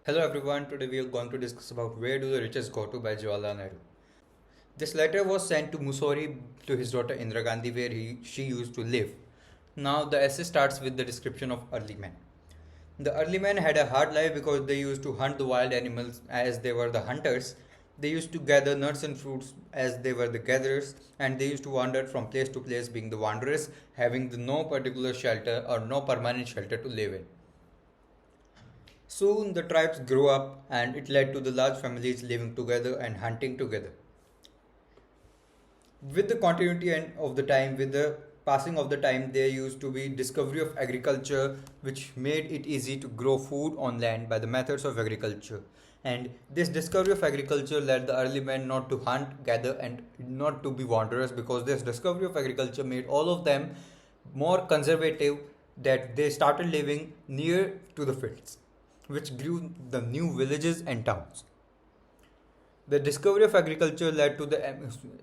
Hello everyone, today we are going to discuss about Where Do the Riches Go to by Jawaharlal Nehru. This letter was sent to Mussoorie to his daughter Indira Gandhi where she used to live. Now the essay starts with the description of early men. The early men had a hard life because they used to hunt the wild animals as they were the hunters. They used to gather nuts and fruits as they were the gatherers, and they used to wander from place to place being the wanderers, having no particular shelter or no permanent shelter to live in. Soon the tribes grew up and it led to the large families living together and hunting together. With the continuity and of the time, with the passing of the time, there used to be discovery of agriculture which made it easy to grow food on land by the methods of agriculture. And this discovery of agriculture led the early men not to hunt, gather and not to be wanderers because this discovery of agriculture made all of them more conservative that they started living near to the fields which grew the new villages and towns. The discovery of agriculture led to the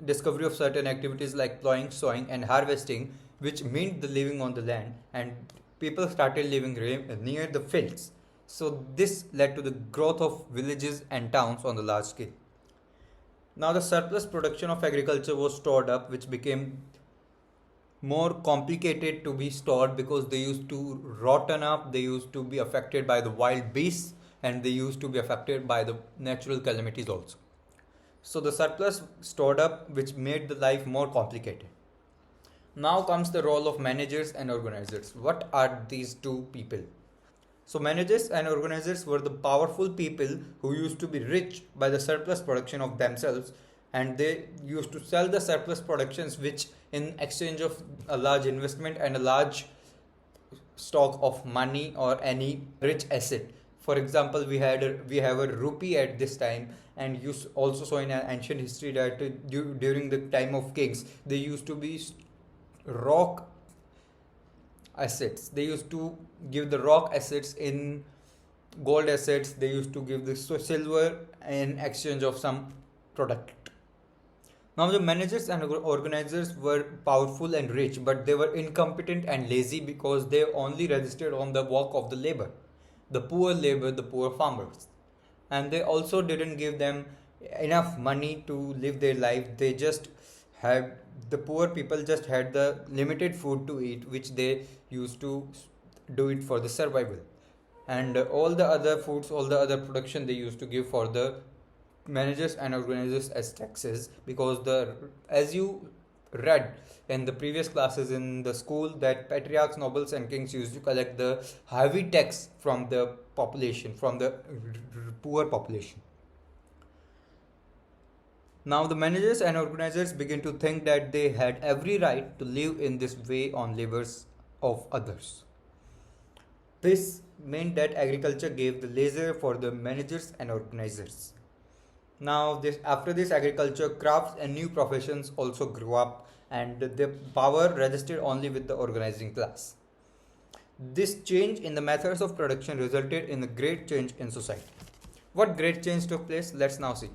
discovery of certain activities like plowing, sowing, and harvesting, which meant the living on the land, and people started living near the fields. So, this led to the growth of villages and towns on the large scale. Now, the surplus production of agriculture was stored up, which became more complicated to be stored because they used to rotten up, they used to be affected by the wild beasts, and they used to be affected by the natural calamities also. So the surplus stored up, which made the life more complicated. Now comes the role of managers and organizers. What are these two people? So managers and organizers were the powerful people who used to be rich by the surplus production of themselves, and they used to sell the surplus productions which in exchange of a large investment and a large stock of money or any rich asset. For example, we have a rupee at this time, and you also saw in ancient history that during the time of kings, they used to be rock assets. They used to give the rock assets in gold assets. They used to give the silver in exchange of some product. Now, the managers and organizers were powerful and rich, but they were incompetent and lazy because they only registered on the work of the labor, the poor farmers. And they also didn't give them enough money to live their life. They just had the poor people just had the limited food to eat, which they used to do it for the survival. And all the other foods, all the other production they used to give for the managers and organizers as taxes because the as you read in the previous classes in the school that patriarchs, nobles and kings used to collect the heavy tax from the population, from the poor population. Now the managers and organizers begin to think that they had every right to live in this way on labors of others. This meant that agriculture gave the leisure for the managers and organizers. Now, after this agriculture, crafts and new professions also grew up, and the power registered only with the organizing class. This change in the methods of production resulted in a great change in society. What great change took place? Let's now see.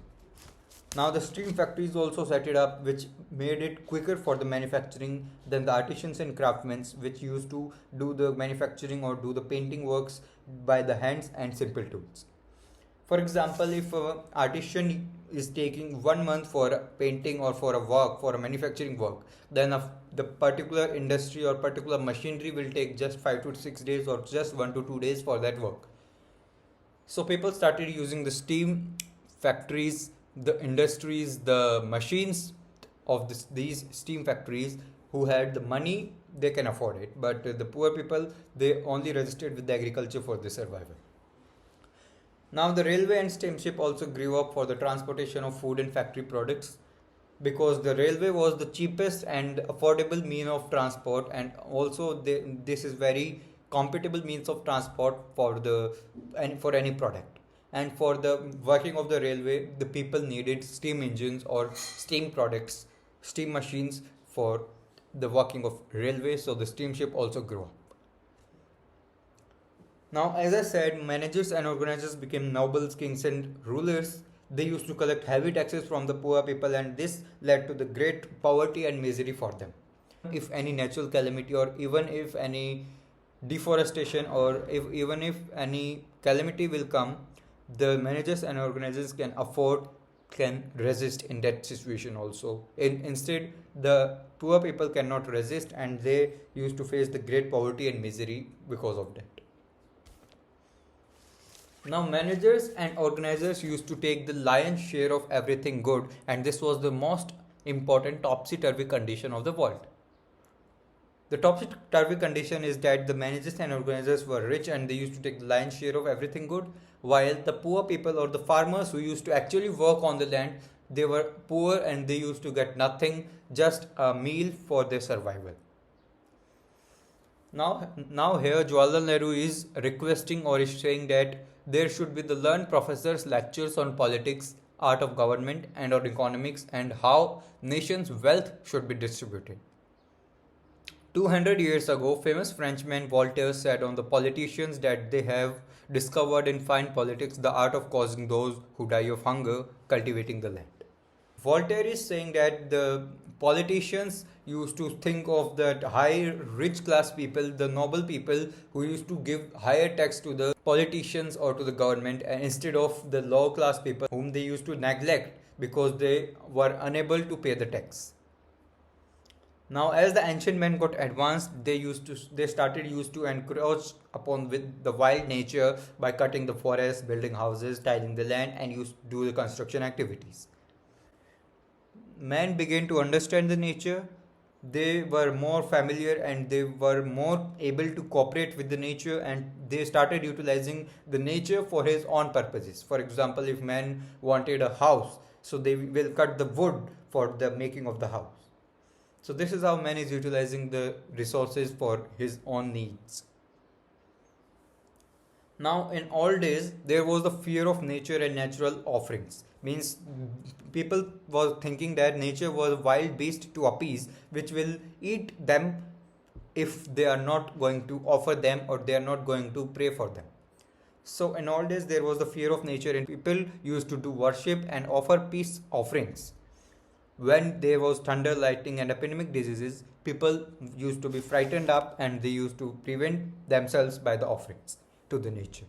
Now, the steam factories also set it up, which made it quicker for the manufacturing than the artisans and craftsmen, which used to do the manufacturing or do the painting works by the hands and simple tools. For example, if an artisan is taking 1 month for a painting or for a work, for a manufacturing work, then the particular industry or particular machinery will take just 5 to 6 days or just 1 to 2 days for that work. So people started using the steam factories, the industries, the machines of these steam factories. Who had the money, they can afford it, but the poor people, they only registered with the agriculture for their survival. Now, the railway and steamship also grew up for the transportation of food and factory products because the railway was the cheapest and affordable mean of transport, and also this is very compatible means of transport for for any product. And for the working of the railway, the people needed steam engines or steam products, steam machines for the working of railway. So the steamship also grew up. Now, as I said, managers and organizers became nobles, kings, and rulers. They used to collect heavy taxes from the poor people, and this led to the great poverty and misery for them. If any natural calamity, or even if any deforestation, or even if any calamity will come, the managers and organizers can resist in that situation also. Instead, the poor people cannot resist and they used to face the great poverty and misery because of that. Now, managers and organizers used to take the lion's share of everything good, and this was the most important topsy turvy condition of the world. The topsy turvy condition is that the managers and organizers were rich and they used to take the lion's share of everything good, while the poor people or the farmers who used to actually work on the land, they were poor and they used to get nothing, just a meal for their survival. Now here Jawaharlal Nehru is requesting or is saying that there should be the learned professors lectures on politics, art of government and on economics and how nation's wealth should be distributed. 200 years ago, famous Frenchman Voltaire said on the politicians that they have discovered in fine politics the art of causing those who die of hunger, cultivating the land. Voltaire is saying that the politicians used to think of the high rich class people, the noble people who used to give higher tax to the politicians or to the government, and instead of the low class people whom they used to neglect because they were unable to pay the tax. Now, as the ancient men got advanced, they started used to encroach upon with the wild nature by cutting the forest, building houses, tilling the land, and used to do the construction activities. Men began to understand the nature. They were more familiar and they were more able to cooperate with the nature, and they started utilizing the nature for his own purposes. For example, if man wanted a house, so they will cut the wood for the making of the house. So this is how man is utilizing the resources for his own needs. Now, in old days, there was the fear of nature and natural offerings. Means people were thinking that nature was a wild beast to appease, which will eat them if they are not going to offer them or they are not going to pray for them. So in old days, there was the fear of nature and people used to do worship and offer peace offerings. When there was thunder, lightning and epidemic diseases, people used to be frightened up and they used to prevent themselves by the offerings to the nature.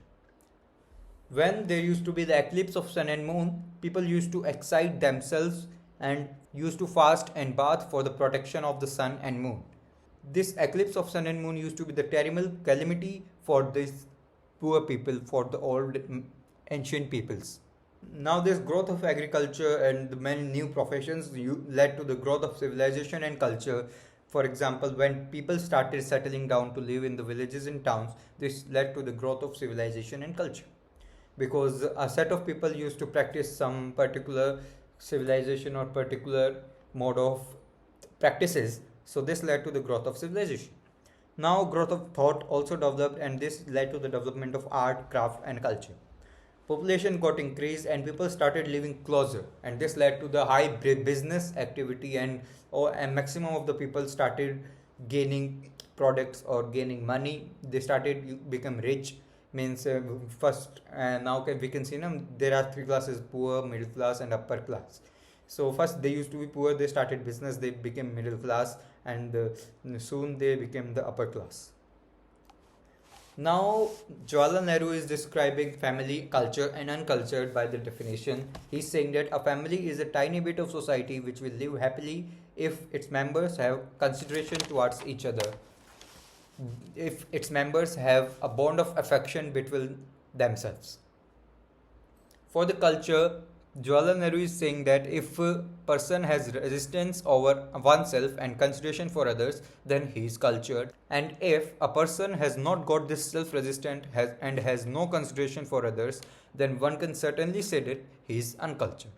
When there used to be the eclipse of sun and moon, people used to excite themselves and used to fast and bath for the protection of the sun and moon. This eclipse of sun and moon used to be the terrible calamity for these poor people, for the old ancient peoples. Now this growth of agriculture and many new professions led to the growth of civilization and culture. For example, when people started settling down to live in the villages and towns, this led to the growth of civilization and culture. Because a set of people used to practice some particular civilization or particular mode of practices, so this led to the growth of civilization. Now growth of thought also developed and this led to the development of art, craft and culture. Population got increased and people started living closer, and this led to the high business activity and maximum of the people started gaining products or gaining money. They started become rich. Means first now we can see there are three classes: poor, middle class and upper class. So first they used to be poor, they started business, they became middle class, and soon they became the upper class. Now, Jawaharlal Nehru is describing family, culture and uncultured by the definition. He's saying that a family is a tiny bit of society which will live happily if its members have consideration towards each other, if its members have a bond of affection between themselves. For the culture, Jawaharlal Nehru is saying that if a person has resistance over oneself and consideration for others, then he is cultured. And if a person has not got this self-resistant and has no consideration for others, then one can certainly say that he is uncultured.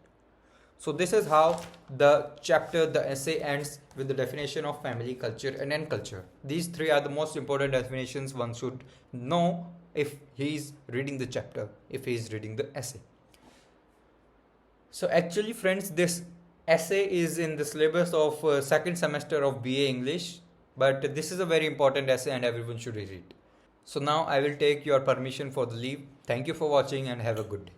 So this is how the chapter, the essay ends with the definition of family, culture and unculture. These three are the most important definitions one should know if he is reading the chapter, if he is reading the essay. So actually friends, this essay is in the syllabus of second semester of BA English, but this is a very important essay and everyone should read it. So now I will take your permission for the leave. Thank you for watching and have a good day.